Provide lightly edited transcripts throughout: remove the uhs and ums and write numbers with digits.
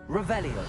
Revelio.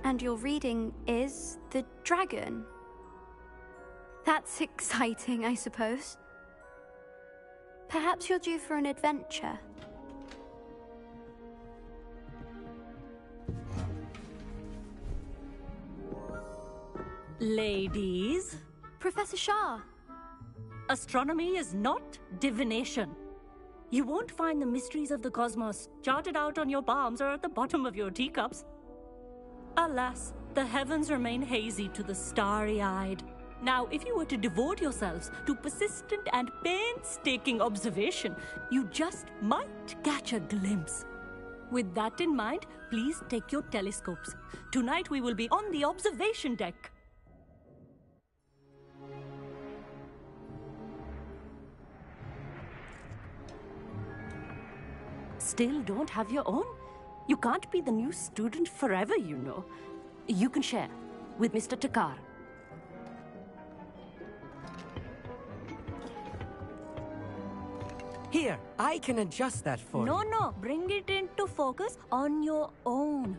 And your reading is the dragon. That's exciting, I suppose. Perhaps you're due for an adventure. Ladies, Professor Shah. astronomy is not divination. You won't find the mysteries of the cosmos charted out on your palms or at the bottom of your teacups. Alas, the heavens remain hazy to the starry-eyed. Now, if you were to devote yourselves to persistent and painstaking observation, you just might catch a glimpse. With that in mind, please take your telescopes. Tonight we will be on the observation deck. Still don't have your own? You can't be the new student forever, you know. You can share with Mr. Takar. Here, I can adjust that for you. No, bring it into focus on your own.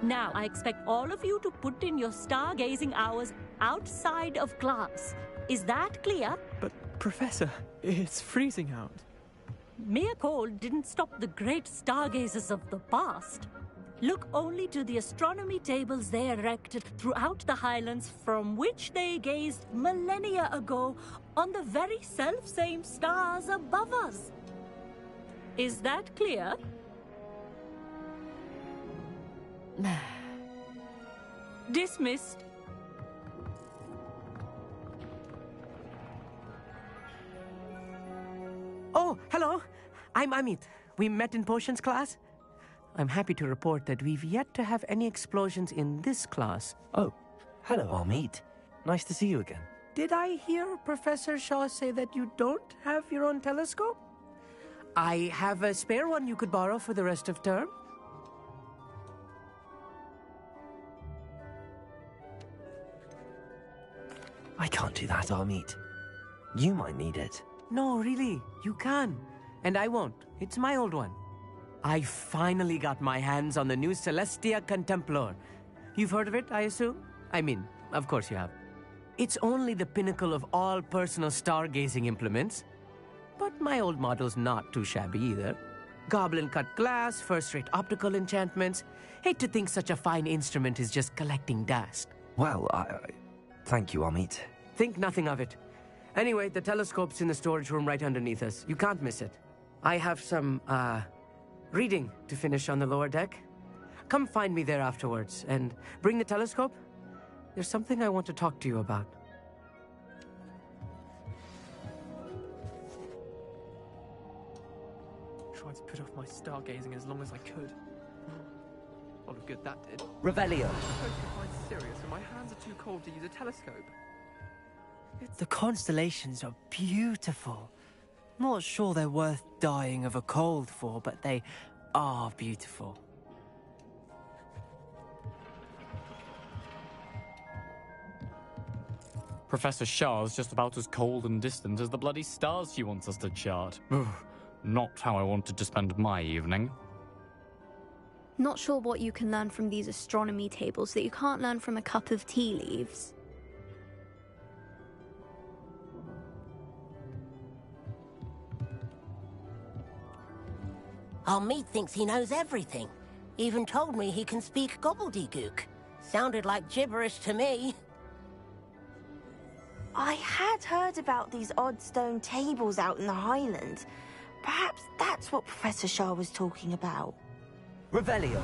Now, I expect all of you to put in your stargazing hours outside of class. Is that clear? But, Professor, it's freezing out. Mere cold didn't stop the great stargazers of the past. Look only to the astronomy tables they erected throughout the highlands from which they gazed millennia ago on the very self-same stars above us. Is that clear? Dismissed. Oh, hello. I'm Amit. We met in potions class. I'm happy to report that we've yet to have any explosions in this class. Oh, hello, Amit. Nice to see you again. Did I hear Professor Shaw say that you don't have your own telescope? I have a spare one you could borrow for the rest of term. I can't do that, Amit. You might need it. No, really, you can. And I won't. It's my old one. I finally got my hands on the new Celestia Contemplar. You've heard of it, I assume? I mean, of course you have. It's only the pinnacle of all personal stargazing implements. But my old model's not too shabby either. Goblin-cut glass, first-rate optical enchantments. Hate to think such a fine instrument is just collecting dust. Well, thank you, Amit. Think nothing of it. Anyway, the telescope's in the storage room right underneath us. You can't miss it. I have some, reading to finish on the lower deck. Come find me there afterwards, and bring the telescope. There's something I want to talk to you about. Tried to put off my stargazing as long as I could. A lot of good that did. Revelio. I'm supposed to be quite serious, and my hands are too cold to use a telescope. The constellations are beautiful. Not sure they're worth dying of a cold for, but they are beautiful. Professor Shah's just about as cold and distant as the bloody stars she wants us to chart. Ugh, not how I wanted to spend my evening. Not sure what you can learn from these astronomy tables that you can't learn from a cup of tea leaves. Our meat thinks he knows everything. Even told me he can speak gobbledygook. Sounded like gibberish to me. I had heard about these odd stone tables out in the Highlands. Perhaps that's what Professor Shah was talking about. Revelio.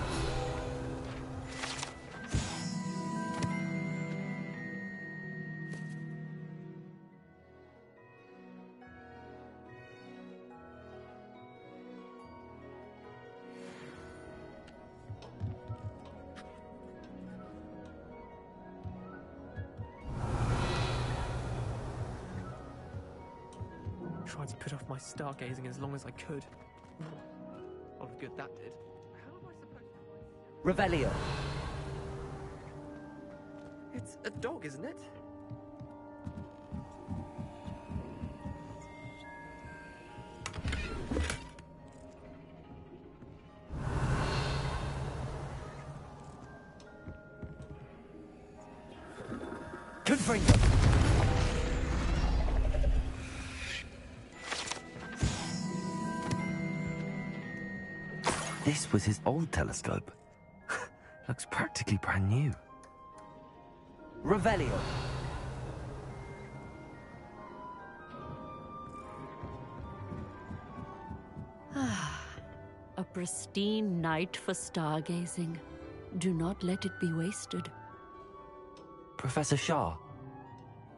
Tried to put off my stargazing as long as I could. A lot of good that did. How am I supposed to... Revelio. It's a dog, isn't it? Confringo. This was his old telescope. Looks practically brand new. Revelio. A pristine night for stargazing. Do not let it be wasted. Professor Shah,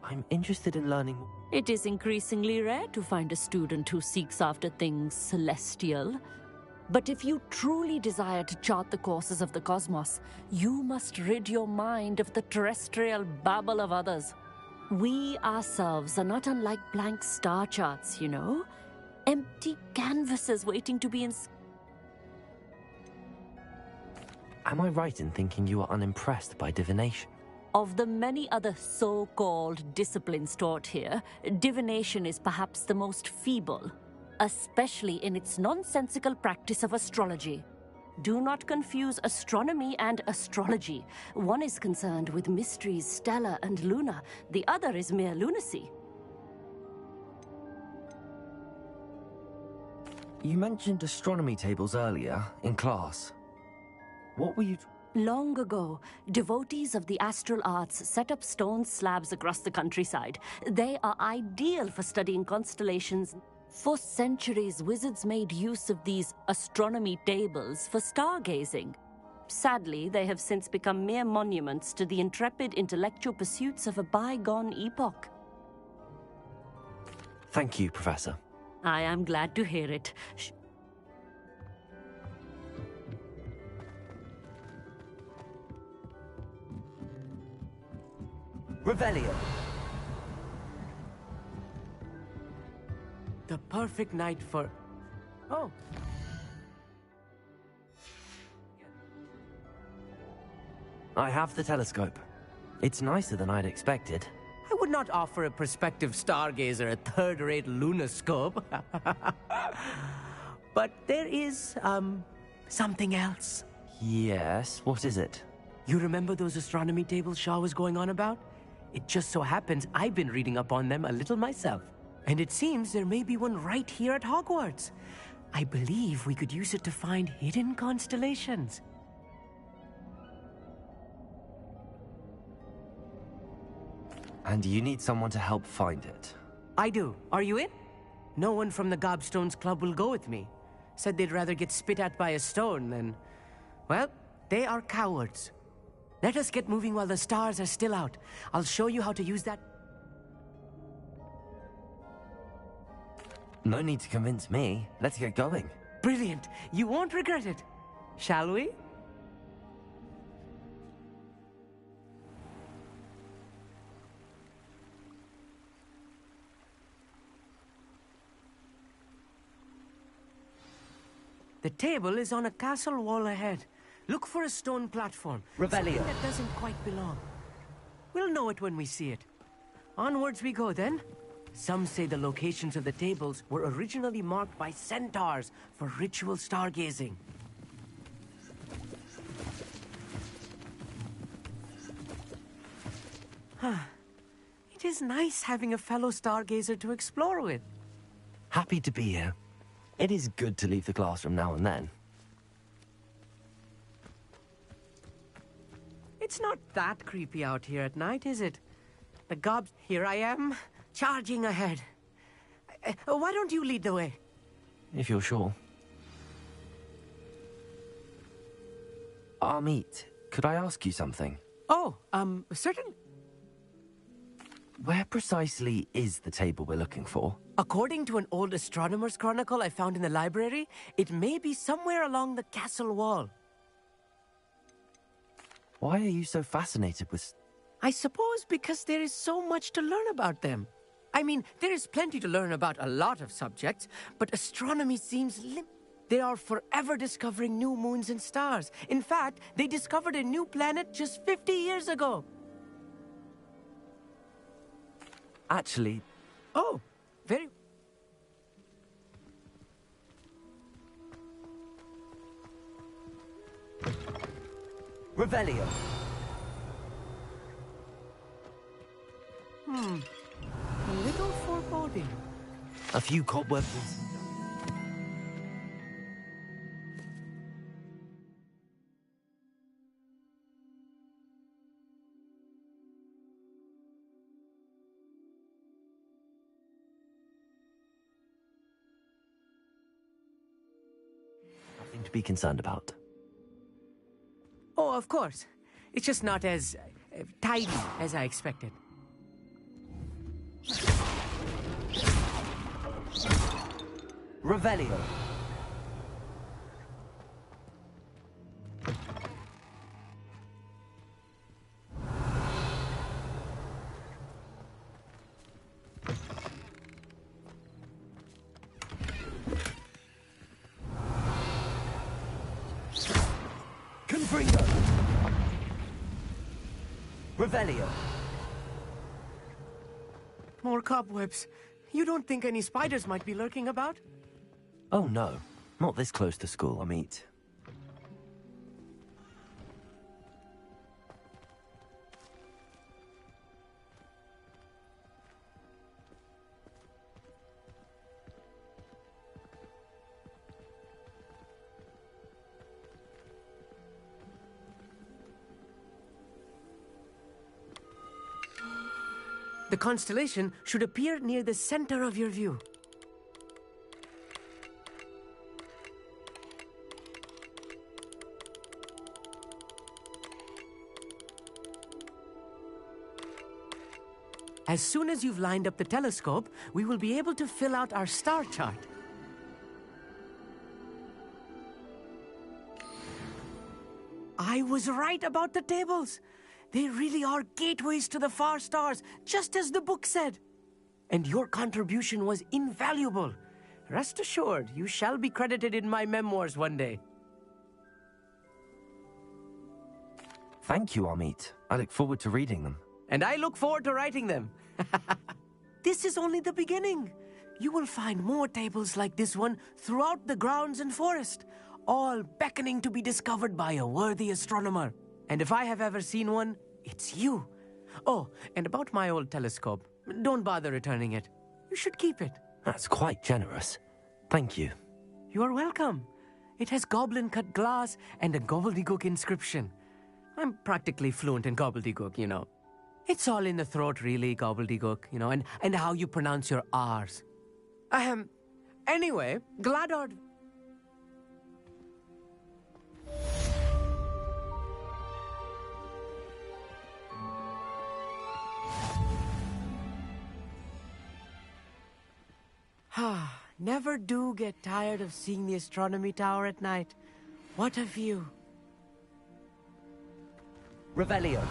I'm interested in learning... It is increasingly rare to find a student who seeks after things celestial. But if you truly desire to chart the courses of the cosmos, you must rid your mind of the terrestrial babble of others. We ourselves are not unlike blank star charts, you know? Empty canvases waiting to be Am I right in thinking you are unimpressed by divination? Of the many other so-called disciplines taught here, divination is perhaps the most feeble, especially in its nonsensical practice of astrology. Do not confuse astronomy and astrology. One is concerned with mysteries stellar and lunar, the other is mere lunacy. You mentioned astronomy tables earlier, in class. What were you... Long ago, devotees of the astral arts set up stone slabs across the countryside. They are ideal for studying constellations. For centuries, wizards made use of these astronomy tables for stargazing. Sadly, they have since become mere monuments to the intrepid intellectual pursuits of a bygone epoch. Thank you, Professor. I am glad to hear it. Revelio. The perfect night for... Oh. I have the telescope. It's nicer than I'd expected. I would not offer a prospective stargazer a third-rate lunoscope. But there is, something else. Yes, what is it? You remember those astronomy tables Shah was going on about? It just so happens I've been reading up on them a little myself. And it seems there may be one right here at Hogwarts. I believe we could use it to find hidden constellations. And you need someone to help find it. I do. Are you in? No one from the Gobstones Club will go with me. Said they'd rather get spit at by a stone than... Well, they are cowards. Let us get moving while the stars are still out. I'll show you how to use that... No need to convince me. Let's get going. Brilliant. You won't regret it. Shall we? The table is on a castle wall ahead. Look for a stone platform. Revelio. Something that doesn't quite belong. We'll know it when we see it. Onwards we go then. Some say the locations of the tables were originally marked by centaurs for ritual stargazing. It is nice having a fellow stargazer to explore with. Happy to be here. It is good to leave the classroom now and then. It's not that creepy out here at night, is it? The gobs... Here I am, charging ahead. Why don't you lead the way? If you're sure. Amit, could I ask you something? Oh, certainly. Where precisely is the table we're looking for? According to an old astronomer's chronicle I found in the library, it may be somewhere along the castle wall. Why are you so fascinated with... I suppose because there is so much to learn about them. I mean, there is plenty to learn about a lot of subjects, but astronomy seems They are forever discovering new moons and stars. In fact, they discovered a new planet just 50 years ago. Actually... Oh, very... Revelio. A little foreboding. A few cobwebs. Nothing to be concerned about. Oh, of course. It's just not as tidy as I expected. Revelio. Confringo. Revelio. More cobwebs. You don't think any spiders might be lurking about? Oh no, not this close to school, Amit. The constellation should appear near the center of your view. As soon as you've lined up the telescope, we will be able to fill out our star chart. I was right about the tables. They really are gateways to the far stars, just as the book said. And your contribution was invaluable. Rest assured, you shall be credited in my memoirs one day. Thank you, Amit. I look forward to reading them. And I look forward to writing them. This is only the beginning. You will find more tables like this one throughout the grounds and forest, all beckoning to be discovered by a worthy astronomer. And if I have ever seen one, it's you. Oh, and about my old telescope, don't bother returning it. You should keep it. That's quite generous. Thank you. You're welcome. It has goblin-cut glass and a gobbledygook inscription. I'm practically fluent in gobbledygook, you know. It's all in the throat, really, gobbledygook, you know, and how you pronounce your R's. Anyway, Gladard... Never do get tired of seeing the astronomy tower at night. What a view. Revelio.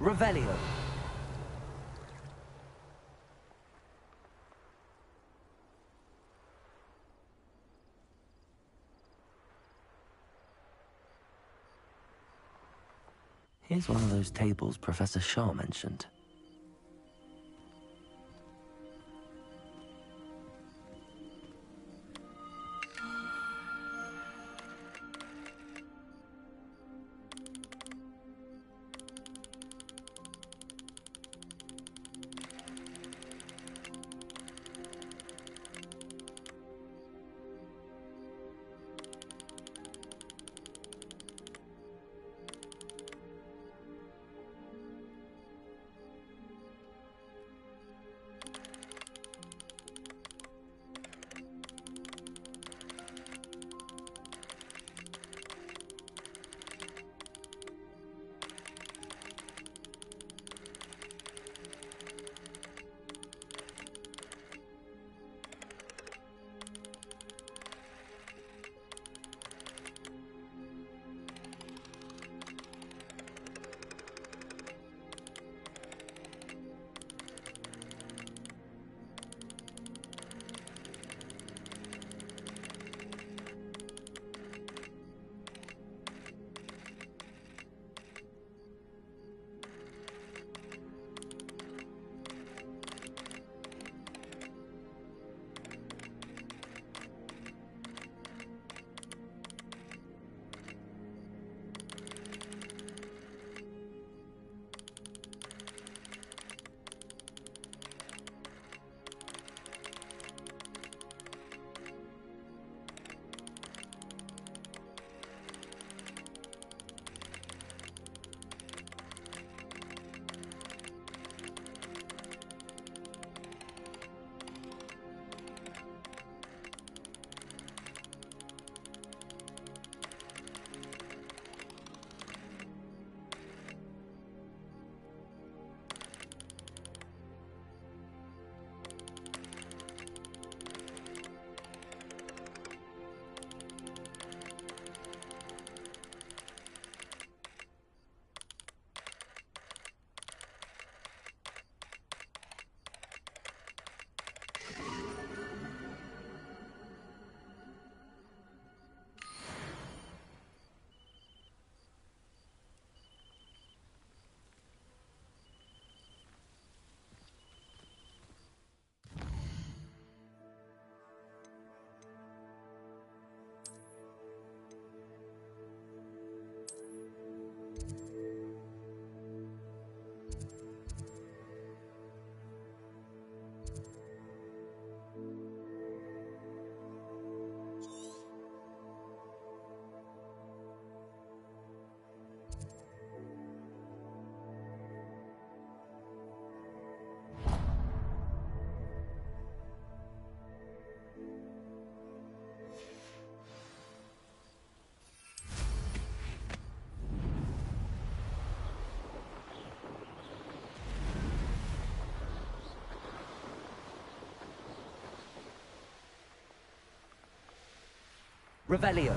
Revelio. Here's one of those tables Professor Shaw mentioned. Revelio.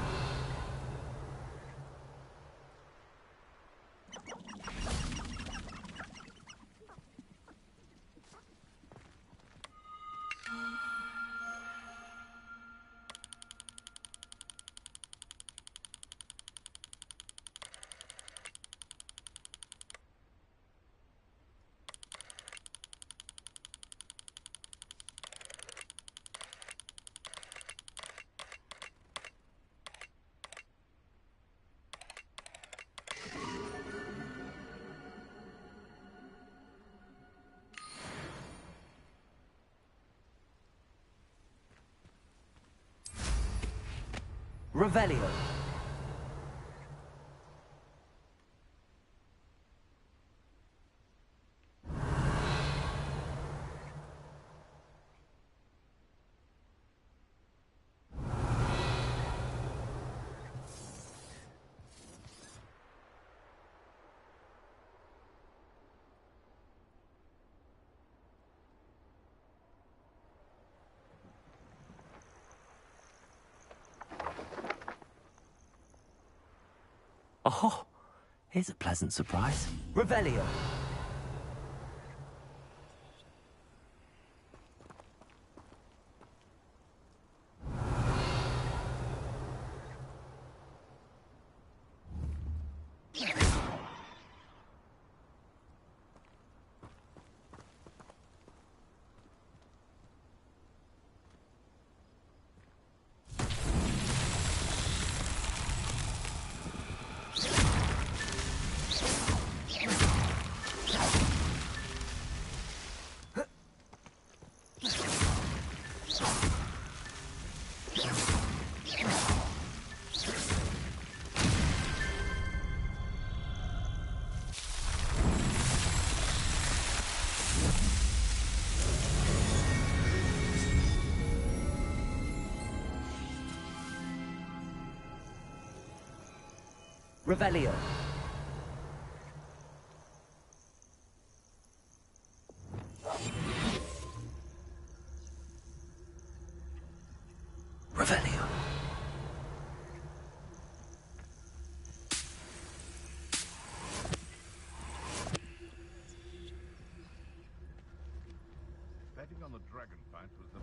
Revelio. Oh, here's a pleasant surprise. Revelio. Revelio. Revelio. Betting on the dragon fight was the...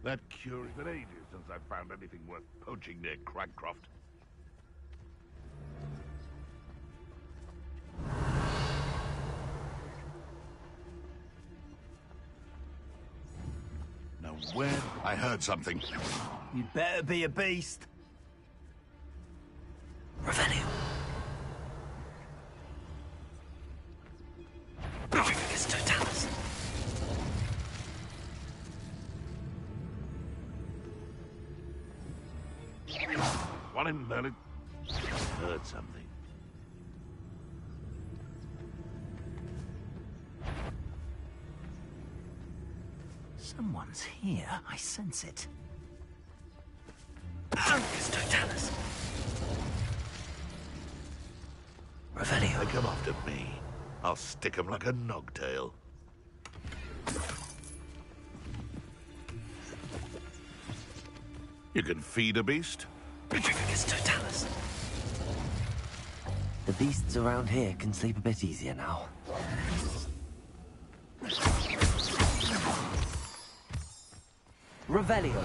That curious been ages since I found anything worth poaching near Cragcroft. Now where... I heard something. You'd better be a beast. Revelio. It's Totalis. One in Merlin. Heard something. Someone's here. I sense it. It's Totalis. Revelio. They come after me. I'll stick 'em like a nogtail. You can feed a beast? It's Totalis. The beasts around here can sleep a bit easier now. Revelio.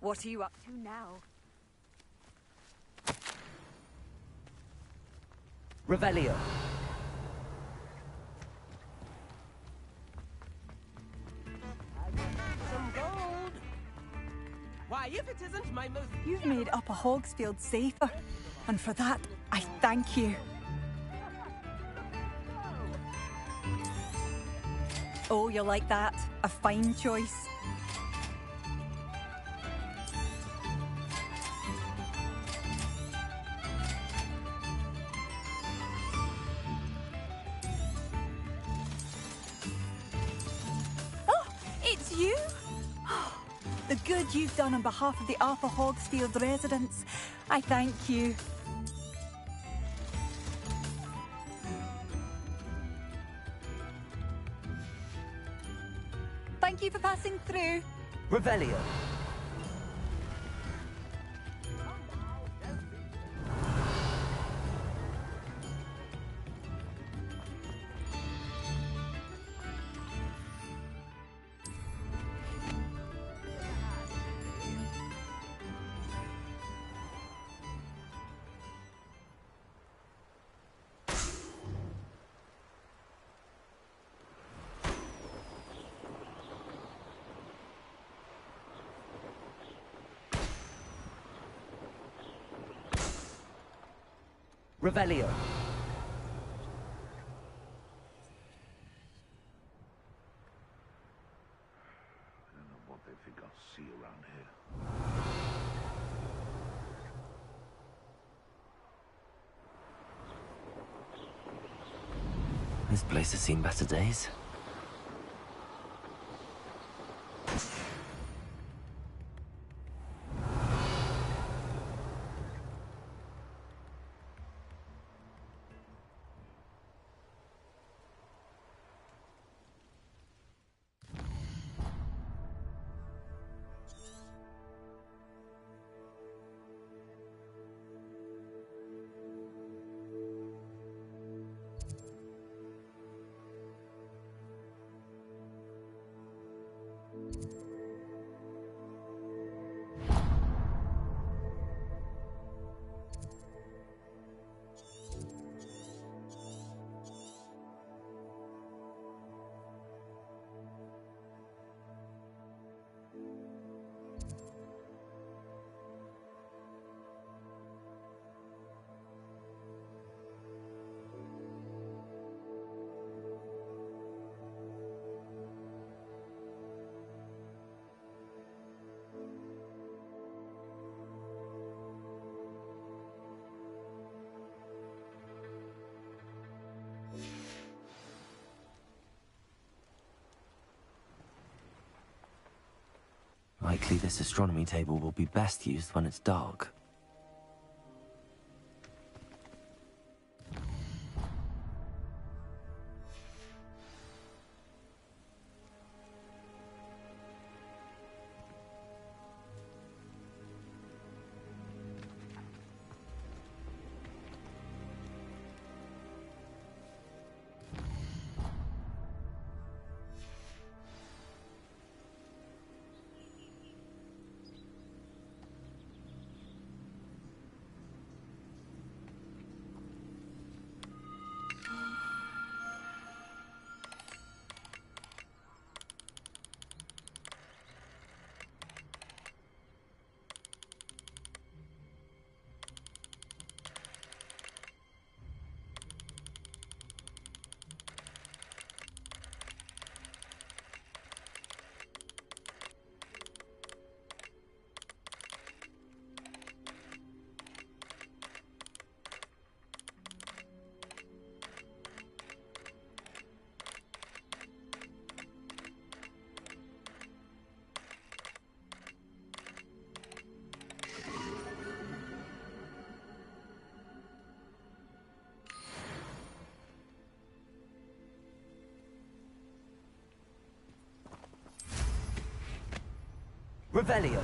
What are you up to now? Revelio. Some gold. Why, if it isn't my most... You've made Upper Hogsfield safer, and for that, I thank you. Oh, you like that? A fine choice. It's you? The good you've done on behalf of the Upper Hogsfield residents. I thank you. Thank you for passing through. Revelio. Revelio. I don't know what they think I'll see around here. This place has seen better days. Likely this astronomy table will be best used when it's dark. Revelio.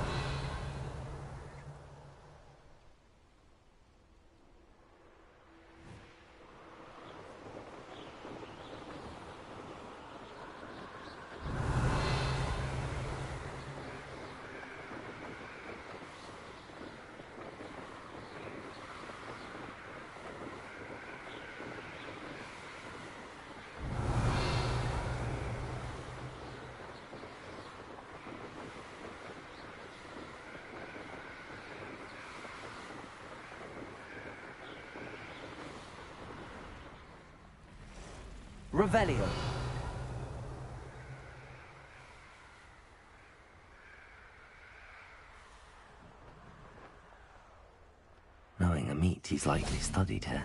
Revelio. Knowing a meat, he's likely studied here.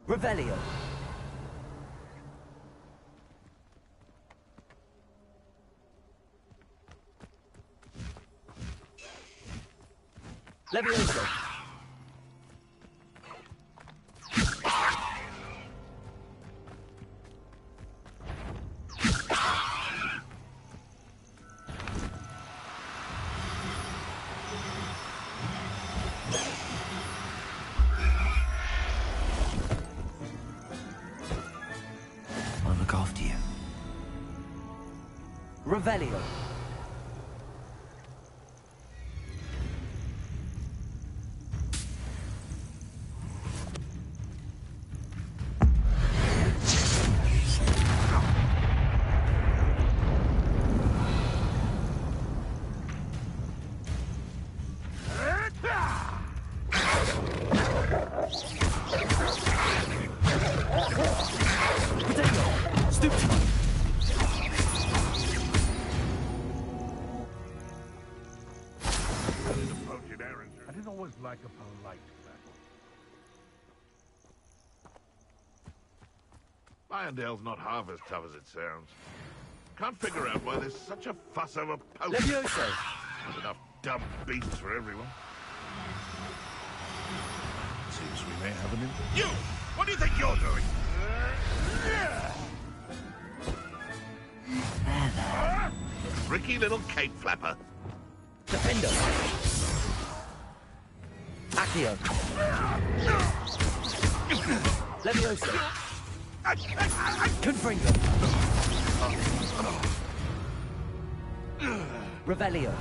Revelio. Levioso. I'll look after you. Revelio. I didn't always like a polite battle. Irondale's not half as tough as it sounds. Can't figure out why there's such a fuss over poaching. Levioso. There's enough dumb beasts for everyone. Seems we may have an in... You! What do you think you're doing? Tricky little cape flapper. Defendo. Accio. Levioso. Confringo. Revelio.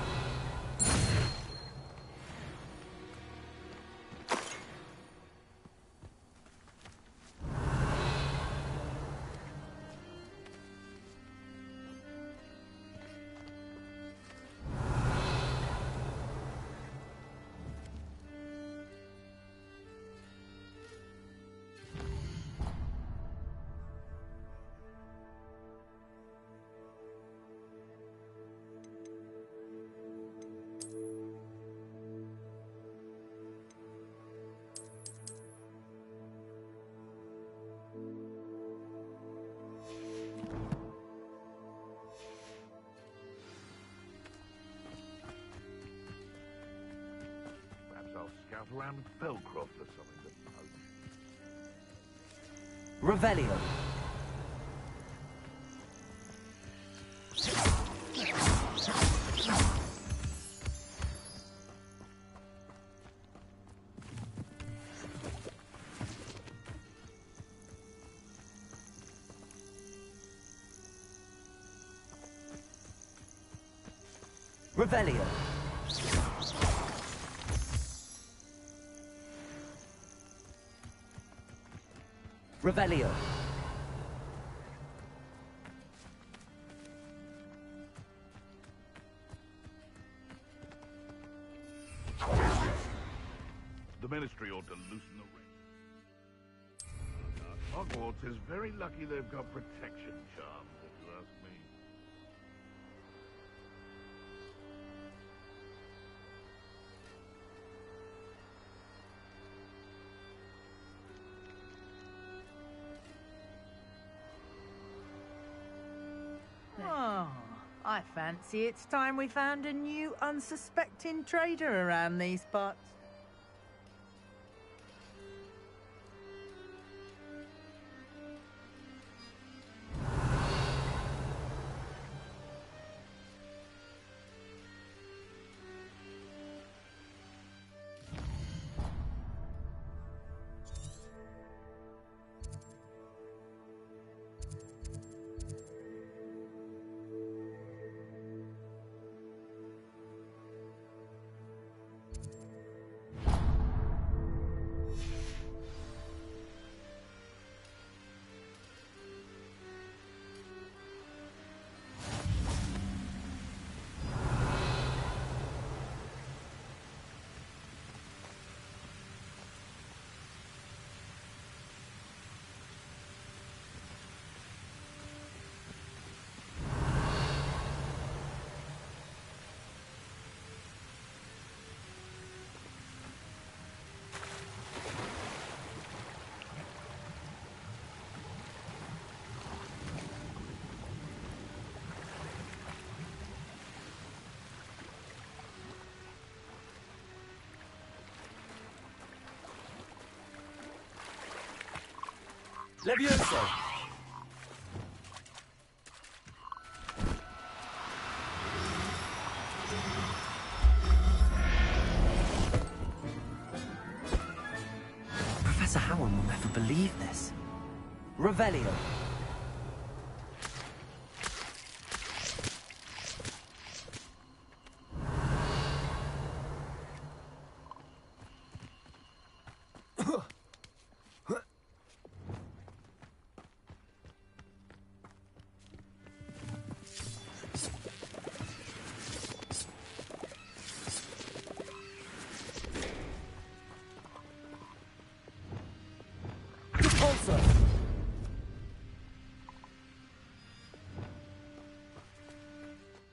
Perhaps I'll scout around Felcroft for something to poach. Revelio. Revelio. Revelio. The Ministry ought to loosen the reins. Hogwarts is very lucky they've got protection charms, if you ask me. Oh, I fancy it's time we found a new unsuspecting trader around these parts. Levioso! Professor Howard will never believe this. Revelio.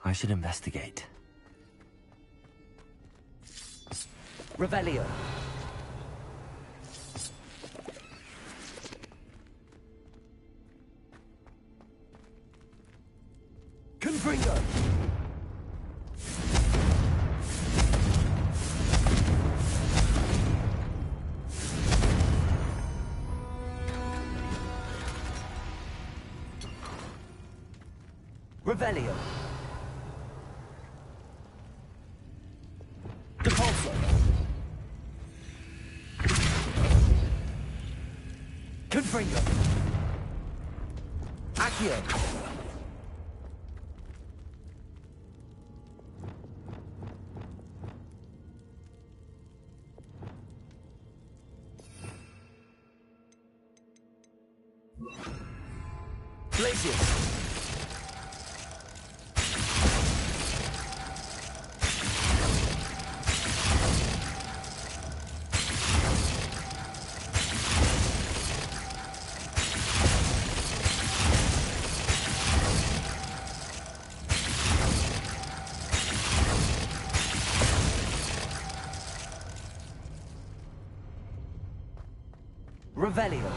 I should investigate. Revelio. Confringo. Revelio. Depulso. Confringo. Accio. Glacius. Revelio.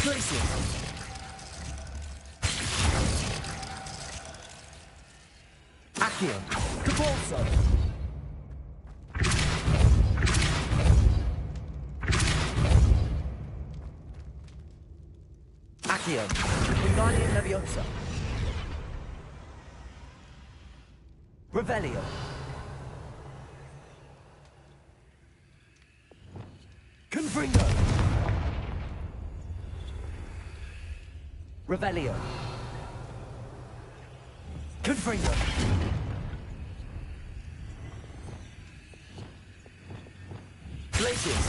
Glacius. Accio. Depulso. Accio. Wingardium Leviosa. Revelio. Confringo. Revelio. Confringo. Glacius.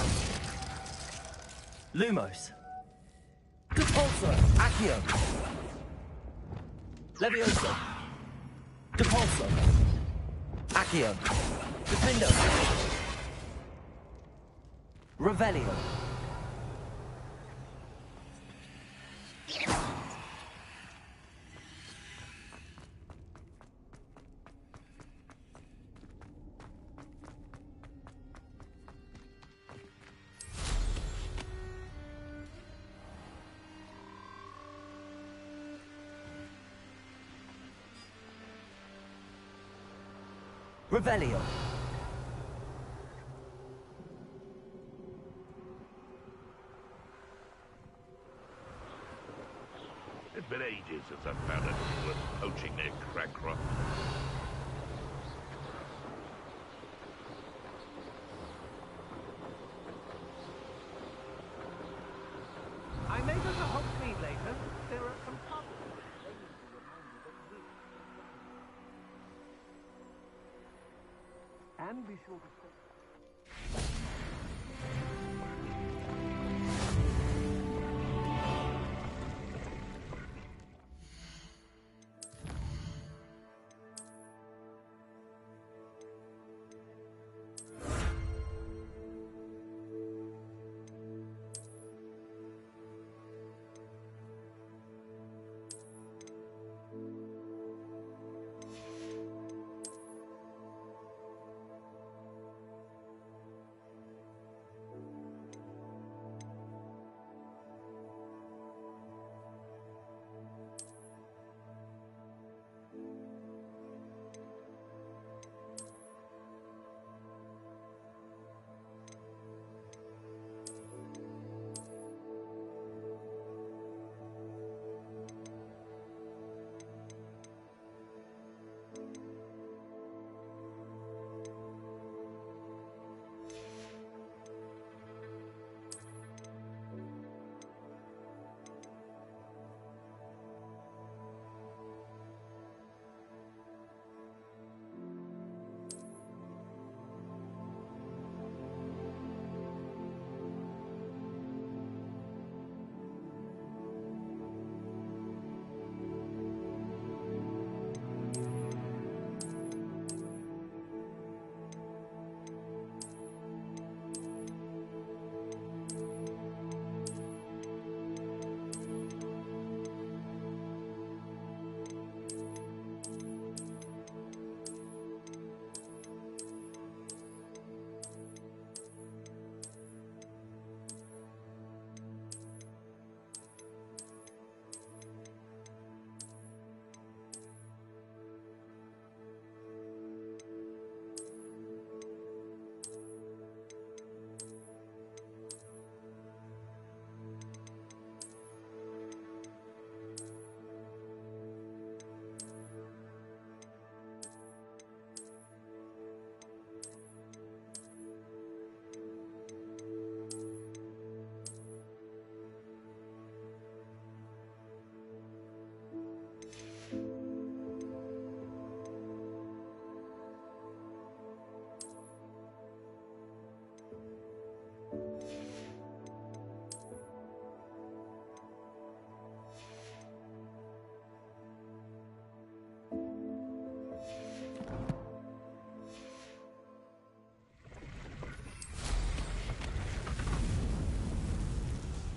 Lumos. Depulso. Accio. Levioso. Depulso. Accio. Defindo. Revelio. Revelio. It's been ages since I've found anything worth poaching near Crackcroft. I may go to Hogsmeade later. There are some puzzles. And be sure to stay.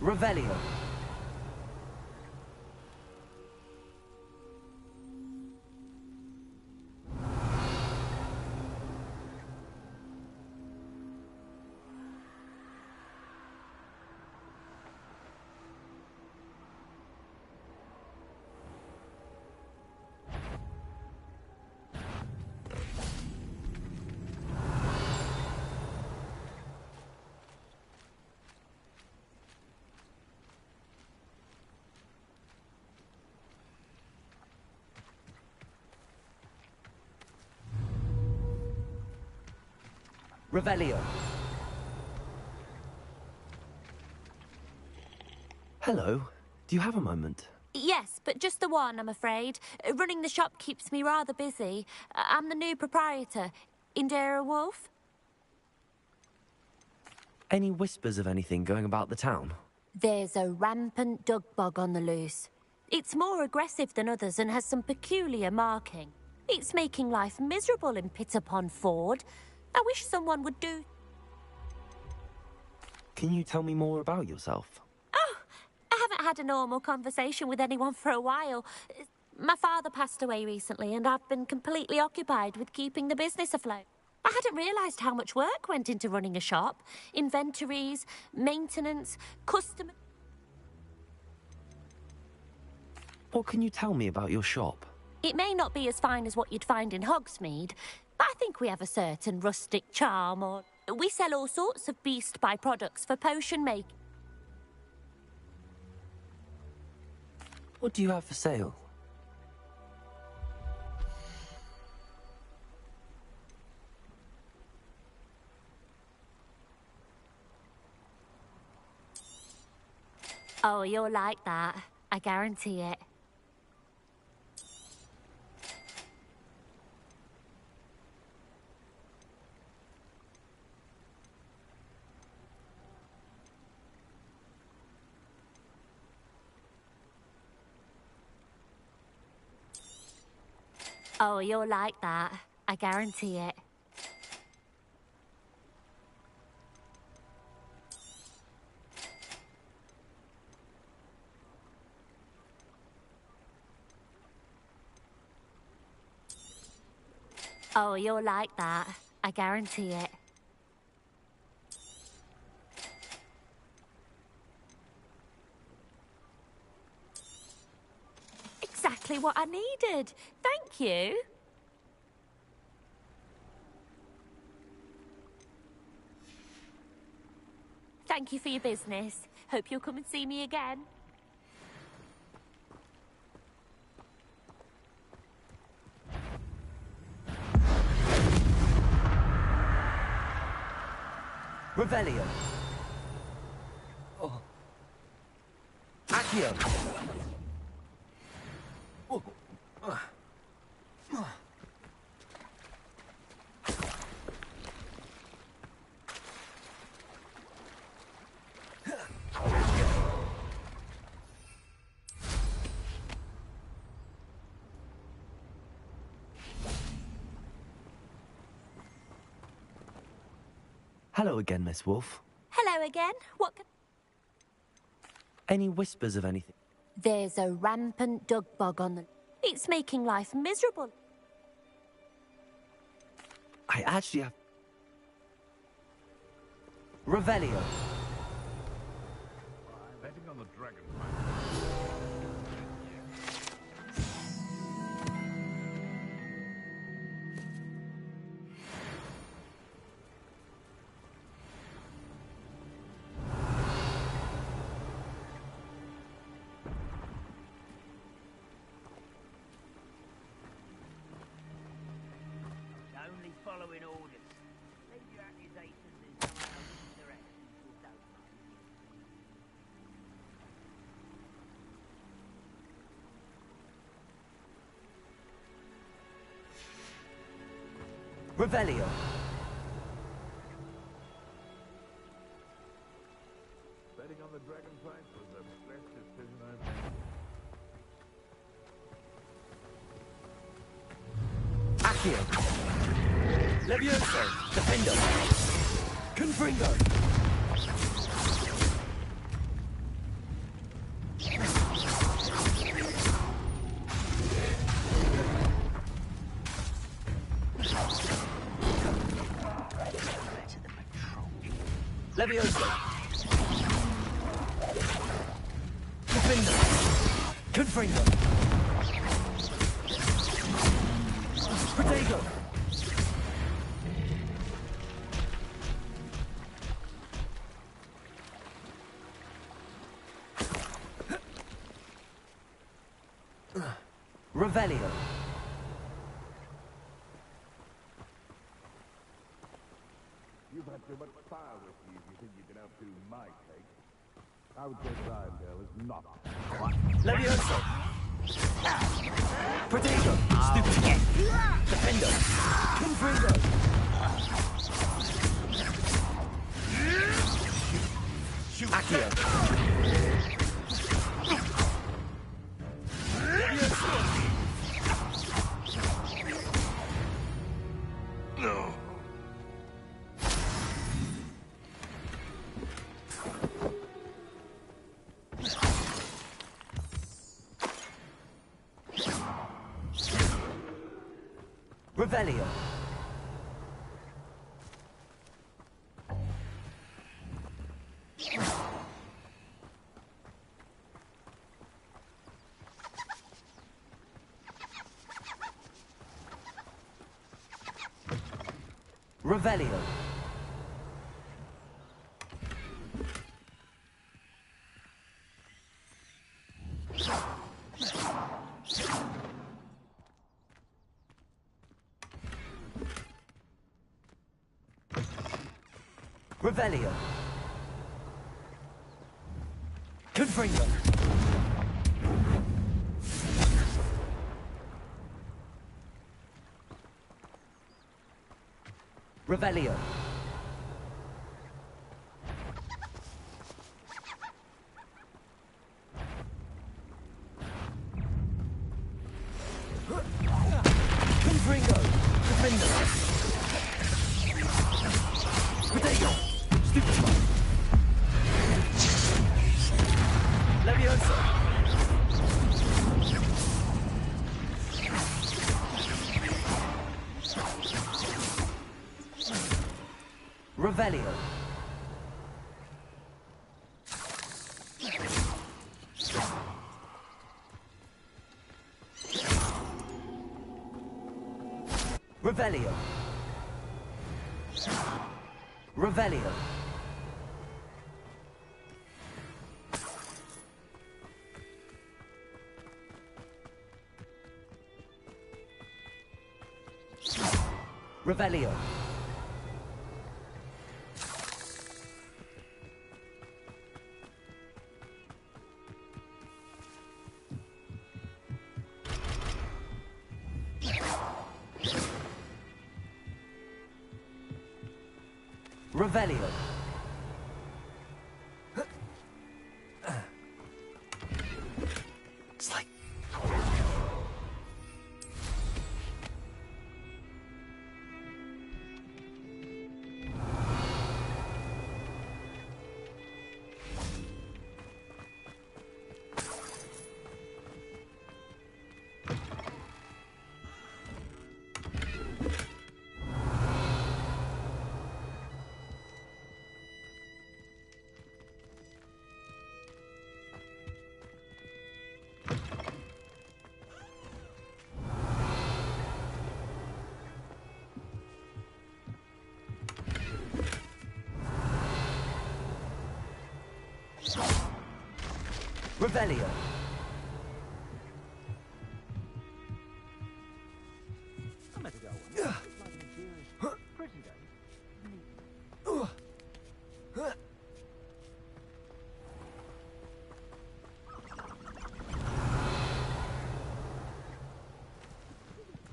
Revelio. Revelio. Hello. Do you have a moment? Yes, but just the one, I'm afraid. Running the shop keeps me rather busy. I'm the new proprietor. Indira Wolf? Any whispers of anything going about the town? There's a rampant dug bug on the loose. It's more aggressive than others and has some peculiar marking. It's making life miserable in Pitterpond Ford. I wish someone would do... Can you tell me more about yourself? Oh, I haven't had a normal conversation with anyone for a while. My father passed away recently and I've been completely occupied with keeping the business afloat. I hadn't realised how much work went into running a shop. Inventories, maintenance, customer... What can you tell me about your shop? It may not be as fine as what you'd find in Hogsmeade, but I think we have a certain rustic charm, or... We sell all sorts of beast by-products for potion making. What do you have for sale? Oh, you'll like that. I guarantee it. Oh, you'll like that. I guarantee it. Oh, you'll like that. I guarantee it. Exactly what I needed. Thank you. Thank you for your business. Hope you'll come and see me again. Revelio. Oh. Accio. Oh. Hello again, Miss Wolf. Hello again. What can... Any whispers of anything? There's a rampant dug bug on the... It's making life miserable. I actually have... Revelio. Betting on the dragon. Only following orders. Leave your accusations in someone else's direction or don't. Revelio. Betting on the dragon fight was the best decision I've made. Accio. Levioso. Defendo. Confringo. Levioso. Defender. Confringo. Protego. Revelio. You've had too much fire with you if you think you can outdo my cake. I would say Rivendell is not. Levioso. Protego. Stupid. Defendo. Confringo. Accio. No. Revelio. Revelio. Revelio. Confringo. Revelio. Confringo. Defender. Protego. Stupid. Levioso. Revelio. Revelio. Revelio. Revelio. Revelio. It's like... Revelio. I met a girl once. It's like an English pretty girl.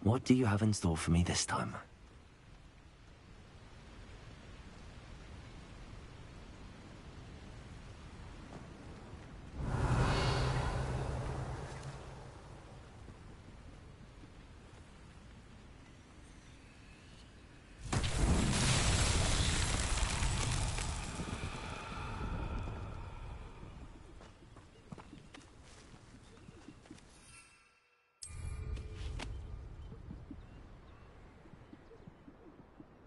What do you have in store for me this time?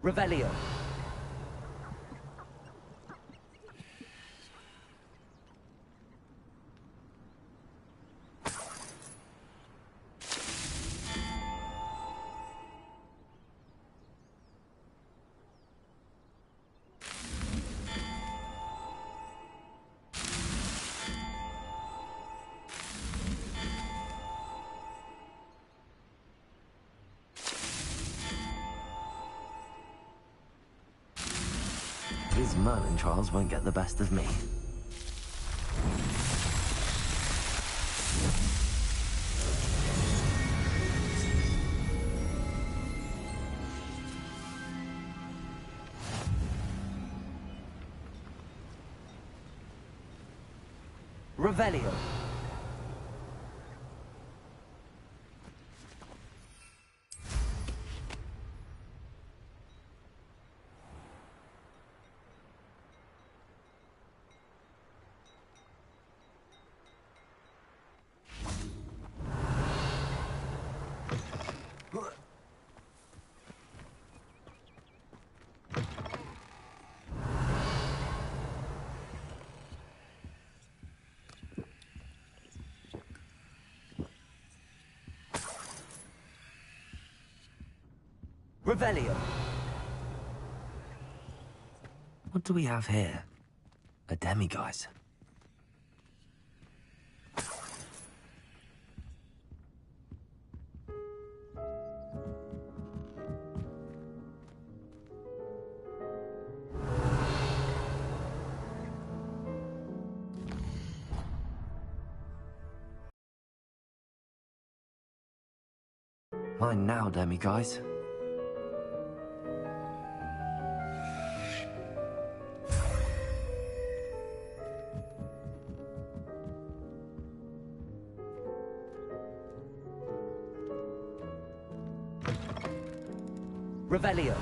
Revelio. His Merlin trials won't get the best of me. Revelio. Revelio. What do we have here? A demiguise. Mine now, demiguise. Revelio.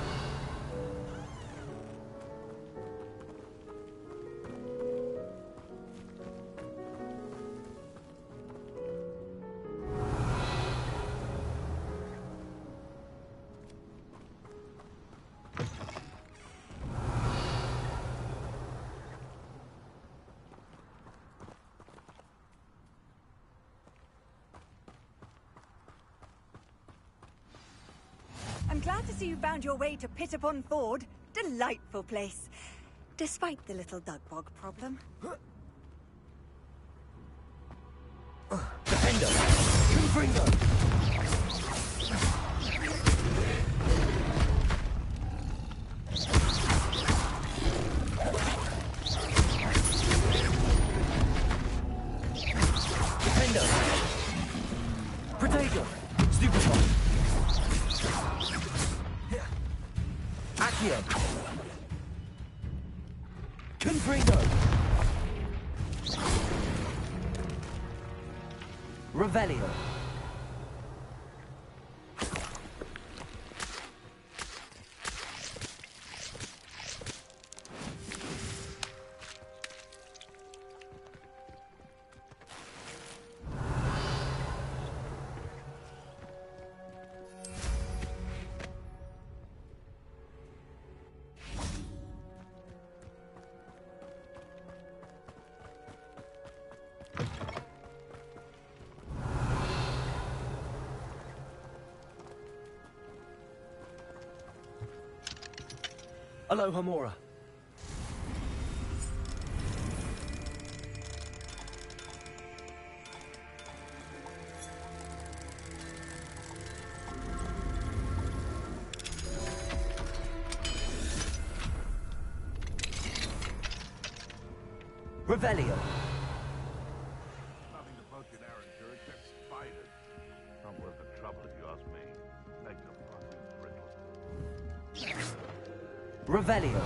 I'm glad to see you found your way to Pitt-upon-Ford. Delightful place. Despite the little Dugbog problem. Defender! Confringo! Defender! Protego! Stupefy! Accio! Confringo! Revelio! Aloha Mora. Revelio. Nothing to poke an arrow to except spiders. Not worth the trouble if you ask me. Legs are far too brittle. Revelio.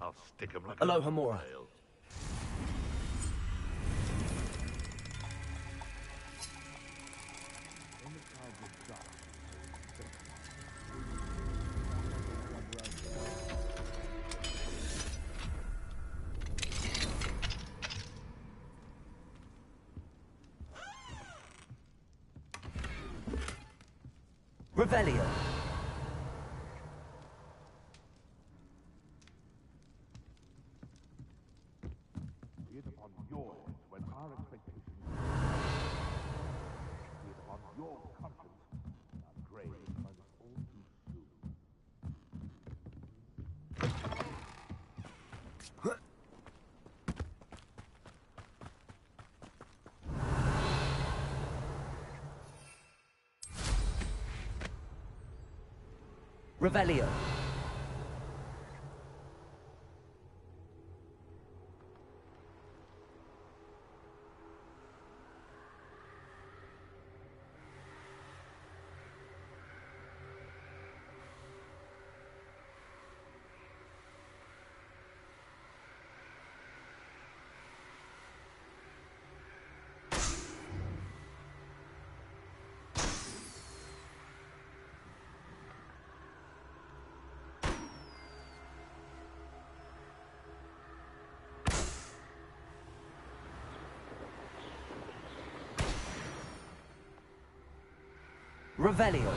I'll stick 'em like Aloha a Mora. tail. Revelio. on your end when our expectations be upon your conscience. I'm afraid you find it all too soon. Revelio. Revelio.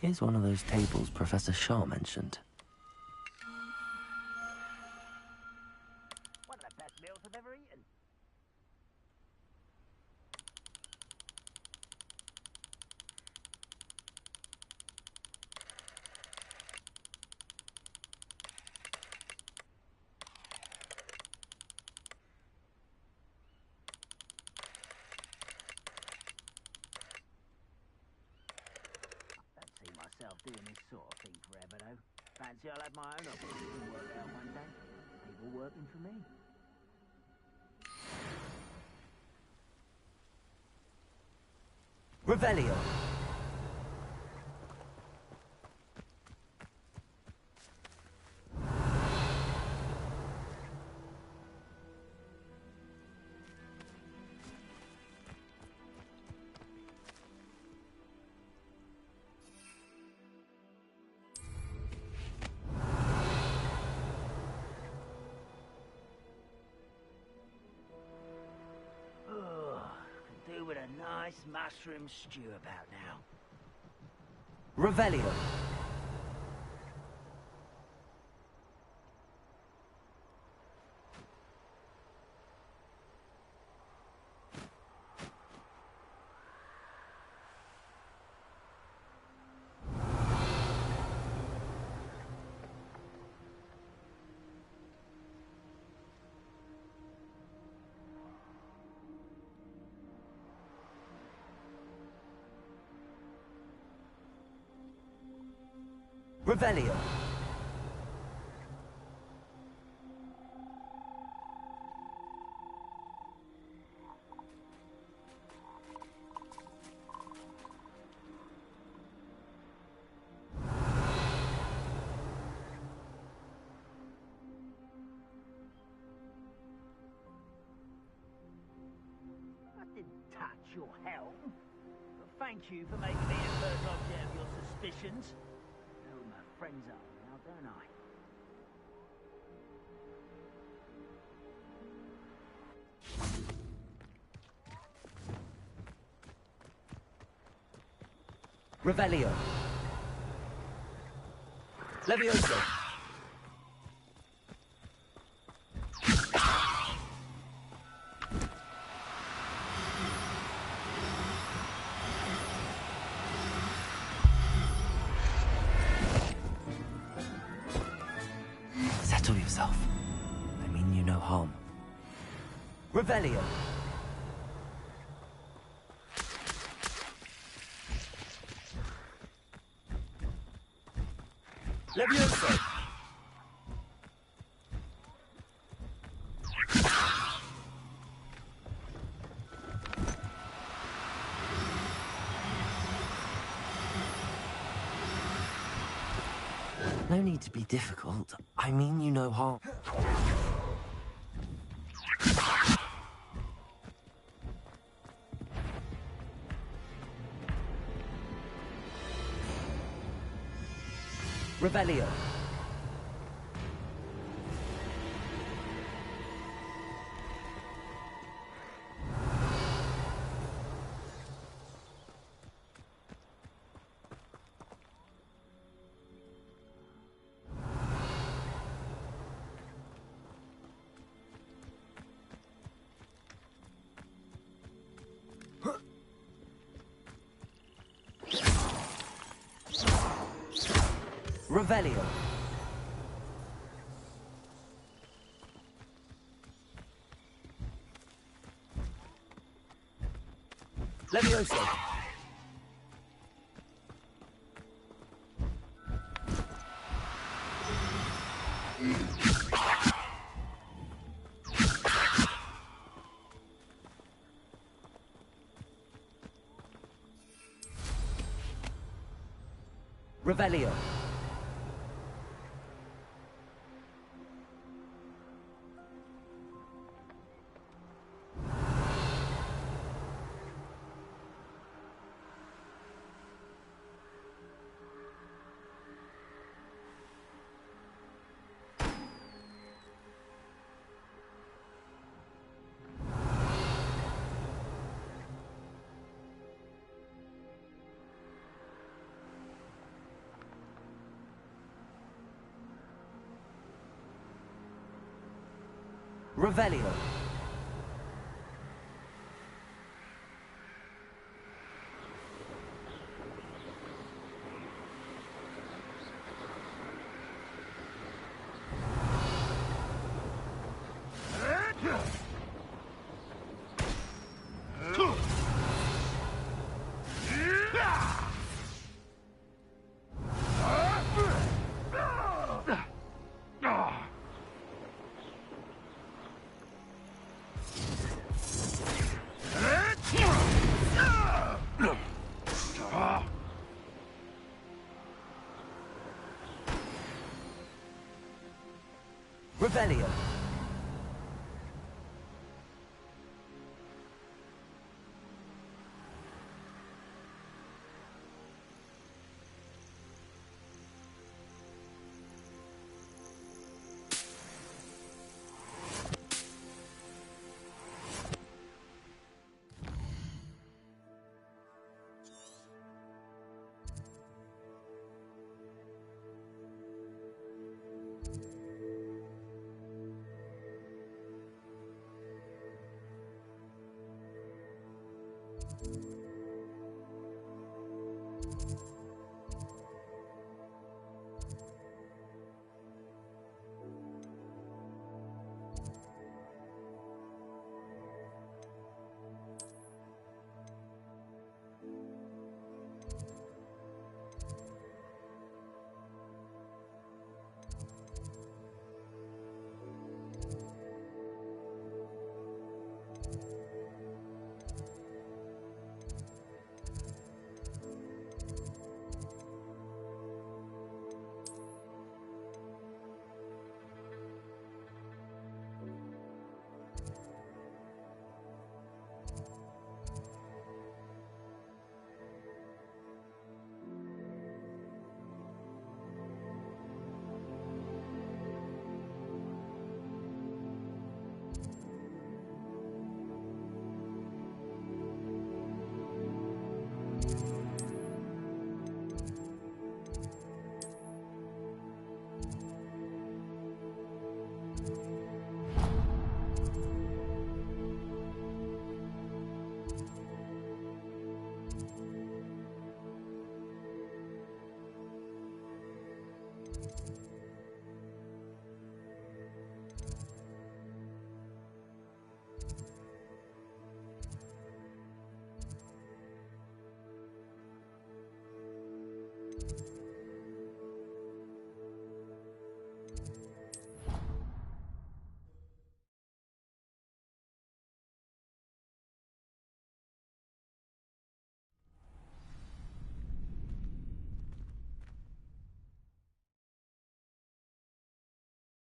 Here's one of those tables Professor Shaw mentioned. One of the best meals I've ever eaten. Doing this sort of thing forever, though. Fancy I'll have my own office and work out one day. People working for me. Revelio. With a nice mushroom stew about now. Revelio. Revelio. I didn't touch your helm. But thank you for making me the first object of your suspicions. I know who my friends are now, don't I? Revelio. Levioso. Settle yourself. I mean you no harm. Revelio. Levioso. No need to be difficult. I mean you no harm. Revelio. Revelio. Levioso. Revelio. Revelio. Revelio.